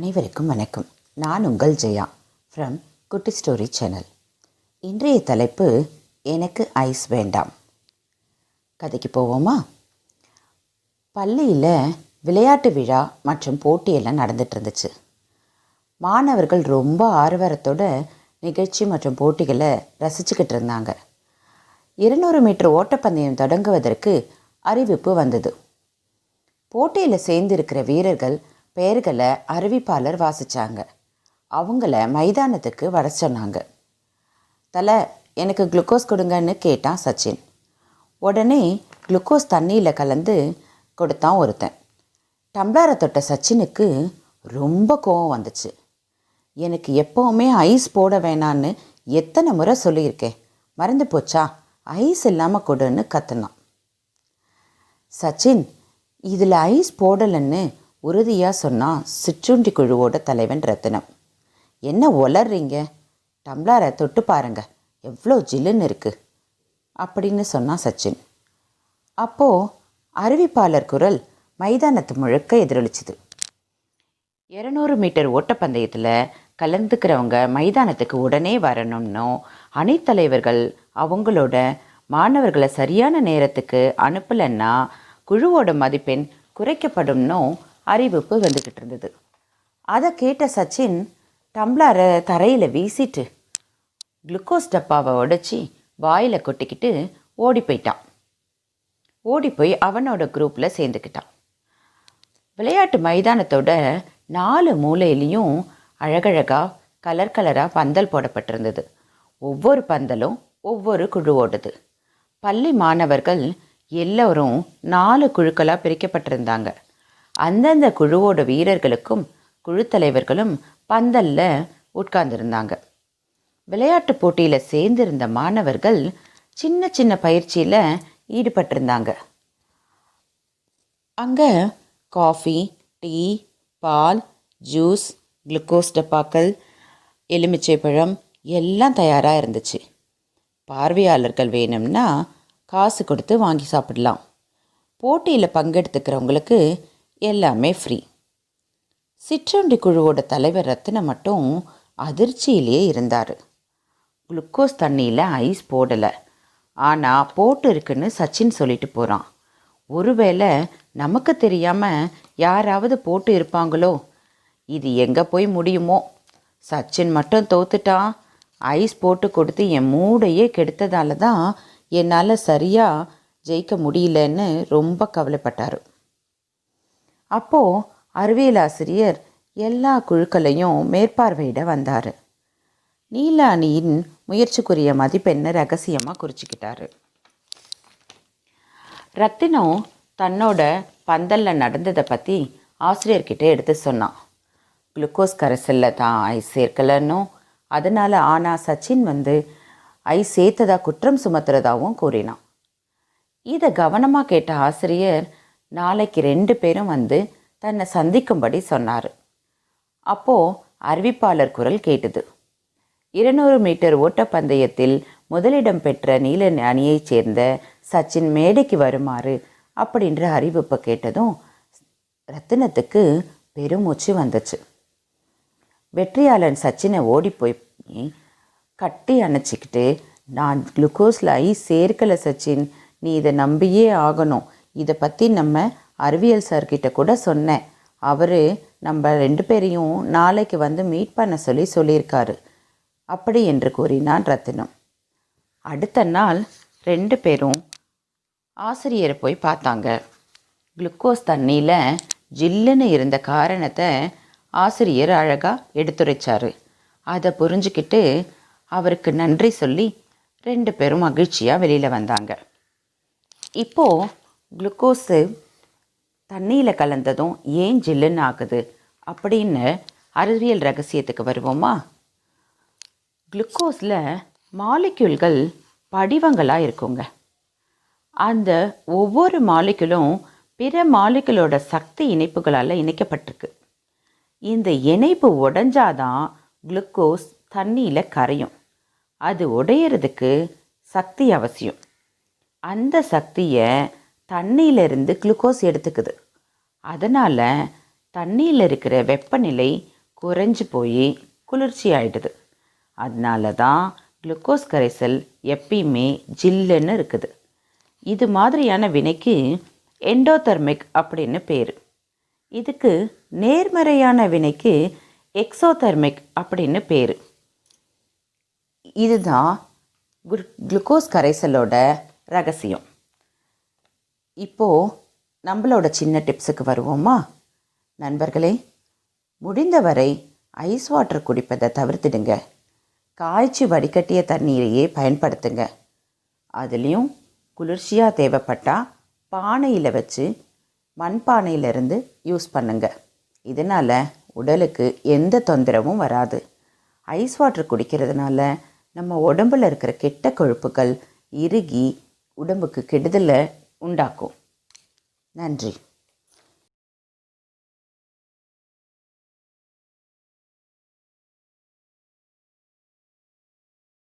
அனைவருக்கும் வணக்கம். நான் உங்கள் ஜெயா ஃப்ரம் குட்டி ஸ்டோரி சேனல். இன்றைய தலைப்பு எனக்கு ஐஸ் வேண்டாம். கதைக்கு போவோமா? பள்ளியில் விளையாட்டு விழா மற்றும் போட்டியெல்லாம் நடந்துட்டு இருந்துச்சு. மாணவர்கள் ரொம்ப ஆர்வத்தோட நிகழ்ச்சி மற்றும் போட்டிகளை ரசிச்சுக்கிட்டு இருந்தாங்க. 200 மீட்டர் ஓட்டப்பந்தயம் தொடங்குவதற்கு அறிவிப்பு வந்தது. போட்டியில் சேர்ந்திருக்கிற வீரர்கள் பெயர்களை அறிவிப்பாளர் வாசித்தாங்க. அவங்கள மைதானத்துக்கு வர சொன்னாங்க. தலை, எனக்கு குளுக்கோஸ் கொடுங்கன்னு கேட்டான் சச்சின். உடனே குளுக்கோஸ் தண்ணியில் கலந்து கொடுத்தான் ஒருத்தன். டம்ளரை தொட்ட சச்சினுக்கு ரொம்ப கோவம் வந்துச்சு. எனக்கு எப்போவுமே ஐஸ் போட வேணான்னு எத்தனை முறை சொல்லியிருக்கேன், மறந்து போச்சா? ஐஸ் இல்லாமல் கொடுன்னு கத்துனான். சச்சின், இதில் ஐஸ் போடலைன்னு உறுதியாக சொன்னான் சிற்றுண்டி குழுவோட தலைவன் ரத்தினம். என்ன உளர்றீங்க? டம்ளரை தொட்டு பாருங்க, எவ்வளோ ஜில்லுன்னு இருக்குது அப்படின்னு சொன்னான் சச்சின். அப்போது அறிவிப்பாளர் குரல் மைதானத்து முழுக்க எதிரொலிச்சுது. 200 மீட்டர் ஓட்டப்பந்தயத்தில் கலந்துக்கிறவங்க மைதானத்துக்கு உடனே வரணும்னோ, அணித்தலைவர்கள் அவங்களோட மாணவர்களை சரியான நேரத்துக்கு அனுப்பலைன்னா குழுவோட மதிப்பெண் குறைக்கப்படும்னோ அறிவிப்பு வந்துக்கிட்டு இருந்தது. அதை கேட்ட சச்சின் டம்ளரை தரையில் வீசிட்டு குளுக்கோஸ் டப்பாவை உடைச்சி வாயில் கொட்டிக்கிட்டு ஓடி போய் அவனோட குரூப்பில் சேர்ந்துக்கிட்டான். விளையாட்டு மைதானத்தோட 4 மூலையிலையும் அழகழகாக கலராக பந்தல் போடப்பட்டிருந்தது. ஒவ்வொரு பந்தலும் ஒவ்வொரு குழுவோடது. பள்ளி மாணவர்கள் எல்லோரும் 4 குழுக்களாக பிரிக்கப்பட்டிருந்தாங்க. அந்தந்த குழுவோட வீரர்களுக்கும் குழு தலைவர்களும் பந்தலில் உட்கார்ந்துருந்தாங்க. விளையாட்டு போட்டியில் சேர்ந்திருந்த மாணவர்கள் சின்ன சின்ன பயிற்சியில் ஈடுபட்டிருந்தாங்க. அங்கே காஃபி, டீ, பால், ஜூஸ், குளுக்கோஸ் டப்பாக்கள், எலுமிச்சை பழம் எல்லாம் தயாராக இருந்துச்சு. பார்வையாளர்கள் வேணும்னா காசு கொடுத்து வாங்கி சாப்பிடலாம். போட்டியில் பங்கெடுத்துக்கிறவங்களுக்கு எல்லாமே ஃப்ரீ. சிற்றுண்டி குழுவோட தலைவர் ரத்தினம் மட்டும் அதிர்ச்சியிலேயே இருந்தார். குளுக்கோஸ் தண்ணியில் ஐஸ் போடலை, ஆனால் போட்டு இருக்குன்னு சச்சின் சொல்லிட்டு போகிறான். ஒருவேளை நமக்கு தெரியாமல் யாராவது போட்டு இருப்பாங்களோ? இது எங்கே போய் முடியுமோ? சச்சின் மட்டும் தோத்துட்டான். ஐஸ் போட்டு கொடுத்து என் மூடையே கெடுத்ததால தான் என்னால் சரியாக ஜெயிக்க முடியலன்னு ரொம்ப கவலைப்பட்டார். அப்போது அறிவியல் ஆசிரியர் எல்லா குழுக்களையும் மேற்பார்வையிட வந்தார். நீல அணியின் முயற்சிக்குரிய மதிப்பெண்ணை ரகசியமாக குறிச்சிக்கிட்டாரு. ரத்தினம் தன்னோட பந்தலில் நடந்ததை பற்றி ஆசிரியர்கிட்ட எடுத்து சொன்னான். குளுக்கோஸ் கரைசலில் தான் ஐஸ் சேர்க்கலன்னும், அதனால் ஆனால் சச்சின் ஐஸ் சேர்த்ததா குற்றம் சுமத்துறதாகவும் கூறினான். இதை கவனமாக கேட்ட ஆசிரியர் நாளைக்கு 2 பேரும் தன்னை சந்திக்கும்படி சொன்னார். அப்போது அறிவிப்பாளர் குரல் கேட்டது. 200 மீட்டர் ஓட்டப்பந்தயத்தில் முதலிடம் பெற்ற நீல அணியைச் சேர்ந்த சச்சின் மேடைக்கு வருமாறு அப்படின்ற அறிவிப்பை கேட்டதும் ரத்தினத்துக்கு பெருமூச்சு வந்துச்சு. வெற்றியாளன் சச்சினை ஓடி போய் கட்டி அணைச்சிக்கிட்டு, நான் குளுக்கோஸில் ஐஸ் சேர்க்கலை சச்சின், நீ இதை நம்பியே ஆகணும். இதை பற்றி நம்ம அறிவியல் சார்கிட்ட கூட சொன்னேன். அவர் நம்ம 2 பேரையும் நாளைக்கு மீட் பண்ண சொல்லியிருக்காரு அப்படி என்று கூறினான் ரத்தினம். அடுத்த நாள் 2 பேரும் ஆசிரியரை போய் பார்த்தாங்க. குளுக்கோஸ் தண்ணியில் ஜில்லுன்னு இருந்த காரணத்தை ஆசிரியர் அழகாக எடுத்துரைச்சார். அதை புரிஞ்சுக்கிட்டு அவருக்கு நன்றி சொல்லி 2 பேரும் மகிழ்ச்சியாக வெளியில் வந்தாங்க. இப்போது குளுக்கோஸு தண்ணியில் கலந்ததும் ஏன் ஜில்லுன்னு ஆகுது அப்படின்னு அறிவியல் ரகசியத்துக்கு வருவோமா? குளுக்கோஸில் மாலிக்யூல்கள் படிவங்களாக இருக்குங்க. அந்த ஒவ்வொரு மாலிக்யூலும் பிற மாலிக்யூலோட சக்தி இணைப்புகளால் இணைக்கப்பட்டிருக்கு. இந்த இணைப்பு உடைஞ்சாதான் குளுக்கோஸ் தண்ணியில் கரையும். அது உடையிறதுக்கு சக்தி அவசியம். அந்த சக்தியை தண்ணியிலிருந்து குளுக்கோஸ் எடுத்துக்குது. அதனால் தண்ணியில் இருக்கிற வெப்பநிலை குறைஞ்சி போய் குளிர்ச்சி ஆயிடுது. அதனால தான் குளுக்கோஸ் கரைசல் எப்பயுமே ஜில்லுன்னு இருக்குது. இது மாதிரியான வினைக்கு எண்டோதெர்மிக் அப்படின்னு பேர். இதுக்கு நேர்மறையான வினைக்கு எக்ஸோதெர்மிக் அப்படின்னு பேர். இதுதான் குளுக்கோஸ் கரைசலோட ரகசியம். இப்போது நம்மளோட சின்ன டிப்ஸுக்கு வருவோமா? நண்பர்களே, முடிந்தவரை ஐஸ் வாட்டர் குடிப்பதை தவிர்த்துடுங்க. காய்ச்சி வடிகட்டிய தண்ணீரையே பயன்படுத்துங்க. அதுலேயும் குளிர்ச்சியாக தேவைப்பட்டால் பானையில் வச்சு மண்பானையிலிருந்து யூஸ் பண்ணுங்க. இதனால் உடலுக்கு எந்த தொந்தரவும் வராது. ஐஸ் வாட்டர் குடிக்கிறதுனால நம்ம உடம்பில் இருக்கிற கெட்ட கொழுப்புகள் இறுகி உடம்புக்கு கெடுதலை உண்டாக்கும். நன்றி.